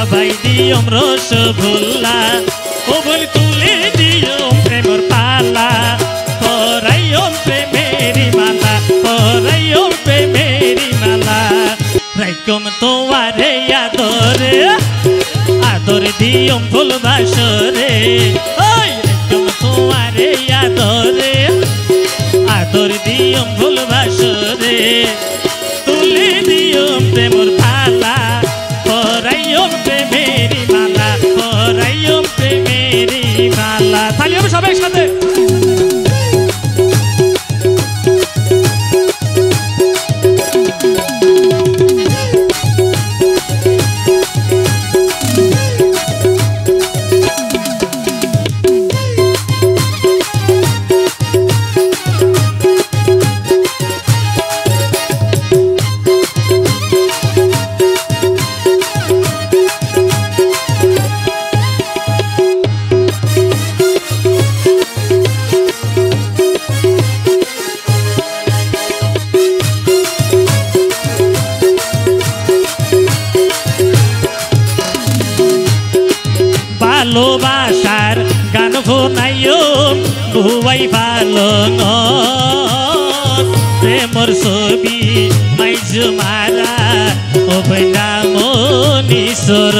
খাবাই দিয়ম রসগোল্লা ও বলি তুলে দিয়ম প্রেমর পালা পরাইয়ম প্রেমেরি মালা পরাইয়ম প্রেমেরি মালা রাইকম তোমারে আদরে আদর দিয়ম ফুল বাসরে ওই রাইকম তোমারে আদরে আদর দিয়ম ফুল বাসরে তুলে দিয়ম প্রেমর পালা পরাইয়ম প্রেমেরি মালা পরাইয়ম প্রেমেরি মালা তালি হবে সবাই একসাথে ভালোবাসার গান শোনাইয়ম বুয়াই ভালো প্রেমর ছবি মাইজ মারা অবৈনা মনীশ্বর